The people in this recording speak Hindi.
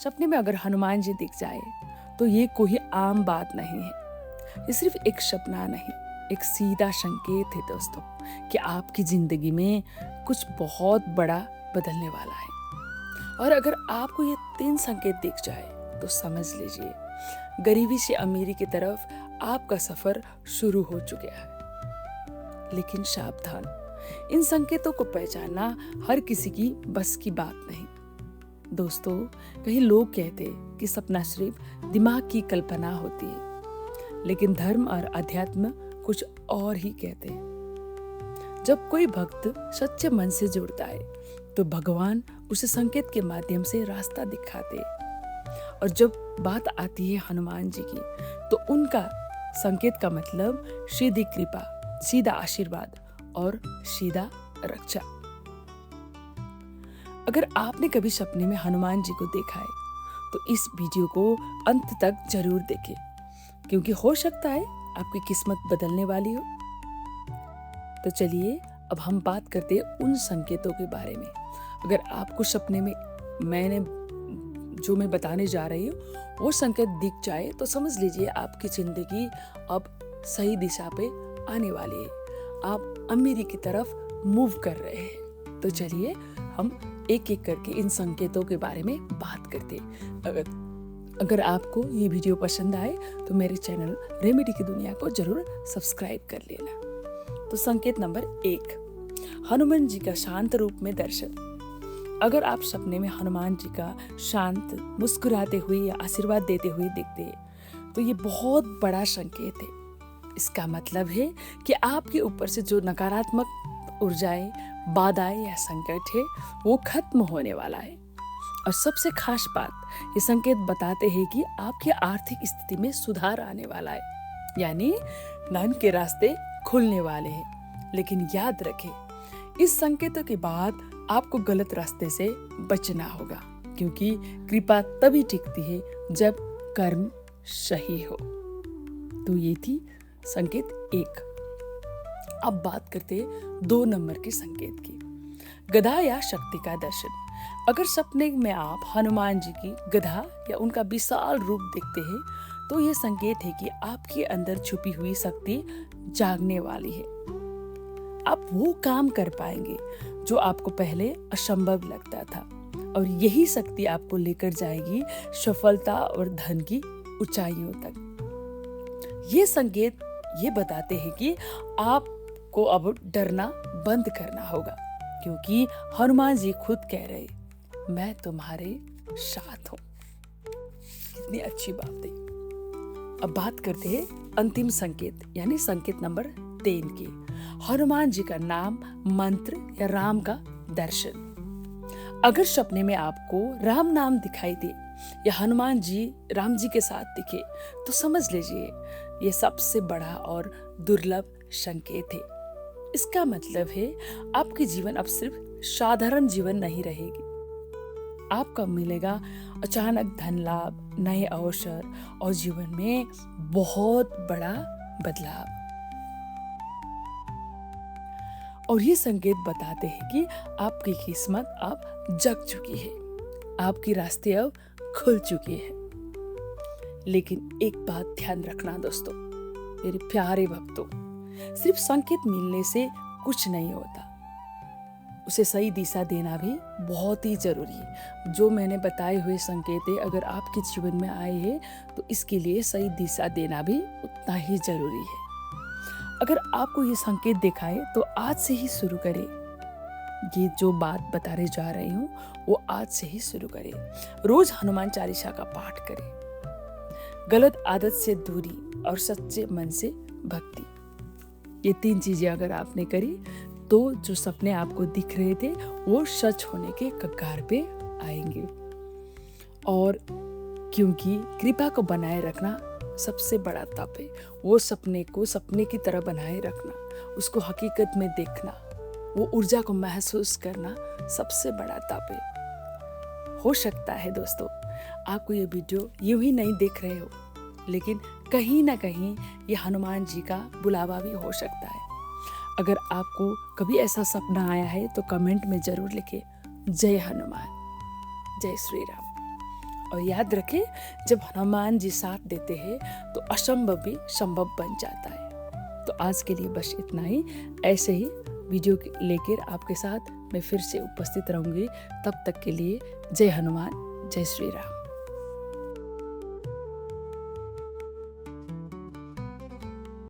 सपने में अगर हनुमान जी दिख जाए तो ये कोई आम बात नहीं है। ये सिर्फ एक सपना नहीं, एक सीधा संकेत है दोस्तों कि आपकी जिंदगी में कुछ बहुत बड़ा बदलने वाला है। और अगर आपको ये 3 संकेत दिख जाए तो समझ लीजिए गरीबी से अमीरी की तरफ आपका सफर शुरू हो चुका है। लेकिन सावधान, इन संकेतों को पहचानना हर किसी की बस की बात नहीं। दोस्तों, कई लोग कहते हैं कि सपना सिर्फ दिमाग की कल्पना होती है, लेकिन धर्म और अध्यात्म कुछ और ही कहते हैं। जब कोई भक्त सच्चे मन से जुड़ता है तो भगवान उसे संकेत के माध्यम से रास्ता दिखाते हैं। और जब बात आती है हनुमान जी की तो उनका संकेत का मतलब सीधी कृपा, सीधा आशीर्वाद और सीधा रक्षा। अगर आपने कभी सपने में हनुमान जी को देखा है तो इस वीडियो को अंत तक जरूर देखें, क्योंकि हो सकता है आपकी किस्मत बदलने वाली हो। तो चलिए अब हम बात करते हैं उन संकेतों के बारे में। अगर आपको सपने में जो मैं बताने जा रही हूँ वो संकेत दिख जाए तो समझ लीजिए आपकी जिंदगी अब सही दिशा पे आने वाली है, आप अमीरी की तरफ मूव कर रहे हैं। तो चलिए हम एक एक करके इन संकेतों के बारे में बात करते हैं। अगर आपको ये वीडियो पसंद आए तो मेरे चैनल रेमेडी की दुनिया को जरूर सब्सक्राइब कर लेना। तो संकेत नंबर 1, हनुमान जी का शांत रूप में दर्शन। अगर आप सपने में हनुमान जी का शांत मुस्कुराते हुए या आशीर्वाद देते हुए दिखते हैं तो ये बहुत बड़ा संकेत है। इसका मतलब है कि आपके ऊपर से जो नकारात्मक ऊर्जाएं, बाधाएं या संकट है वो खत्म होने वाला है। और सबसे खास बात, ये संकेत बताते हैं कि आपकी आर्थिक स्थिति में सुधार आने वाला है, यानी धन के रास्ते खुलने वाले हैं। लेकिन याद रखें, इस संकेतों के बाद आपको गलत रास्ते से बचना होगा, क्योंकि कृपा तभी टिकती है जब कर्म सही हो। तो ये थी संकेत 1। अब बात करते हैं 2 नंबर के संकेत की, गधा या शक्ति का दर्शन। अगर सपने में आप हनुमान जी की गधा या उनका विशाल रूप देखते हैं तो ये संकेत है कि आपके अंदर छुपी हुई शक्ति जागने वाली है। आप वो काम कर पाएंगे जो आपको पहले असंभव लगता था, और यही शक्ति आपको लेकर जाएगी सफलता और धन की ऊंचाइयों तक। ये संकेत ये बताते हैं कि आपको अब डरना बंद करना होगा, क्योंकि हनुमान जी खुद कह रहे, मैं तुम्हारे साथ हूं। कितनी अच्छी बात है। अब बात करते हैं अंतिम संकेत यानी संकेत नंबर 3 की, हनुमान जी का नाम, मंत्र या राम का दर्शन। अगर सपने में आपको राम नाम दिखाई दे या हनुमान जी राम जी के साथ दिखे तो समझ लीजिए ये सबसे बड़ा और दुर्लभ संकेत है। इसका मतलब है आपकी जीवन अब सिर्फ साधारण जीवन नहीं रहेगी। आपका मिलेगा अचानक धन लाभ, नए अवसर और जीवन में बहुत बड़ा बदलाव। और ये संकेत बताते हैं कि आपकी किस्मत अब जग चुकी है, आपके रास्ते अब खुल चुके हैं। लेकिन एक बात ध्यान रखना दोस्तों, मेरे प्यारे भक्तों, सिर्फ संकेत मिलने से कुछ नहीं होता, उसे सही दिशा देना भी बहुत ही जरूरी है। जो मैंने बताए हुए संकेत अगर आपके जीवन में आए हैं तो इसके लिए सही दिशा देना भी उतना ही जरूरी है। अगर आपको ये संकेत दिखाए तो आज से ही शुरू करें। ये जो बात बताने जा रही हूँ वो आज से ही शुरू करें। रोज हनुमान चालीसा का पाठ करें। गलत आदत से दूरी और सच्चे मन से भक्ति, ये 3 चीजें अगर आपने करी तो जो सपने आपको दिख रहे थे वो सच होने के कगार पे आएंगे। और क्योंकि कृपा को बनाए रखना सबसे बड़ा तप है, वो सपने को सपने की तरह बनाए रखना, उसको हकीकत में देखना, वो ऊर्जा को महसूस करना सबसे बड़ा तप है। हो सकता है दोस्तों आपको ये वीडियो यूं ही नहीं देख रहे हो, लेकिन कहीं ना कहीं ये हनुमान जी का बुलावा भी हो सकता है। अगर आपको कभी ऐसा सपना आया है तो कमेंट में जरूर लिखें, जय हनुमान, जय श्री राम। और याद रखें, जब हनुमान जी साथ देते हैं तो असंभव भी संभव बन जाता है। तो आज के लिए बस इतना ही। ऐसे ही वीडियो लेकर आपके साथ मैं फिर से उपस्थित रहूंगी। तब तक के लिए जय हनुमान, जय श्री राम।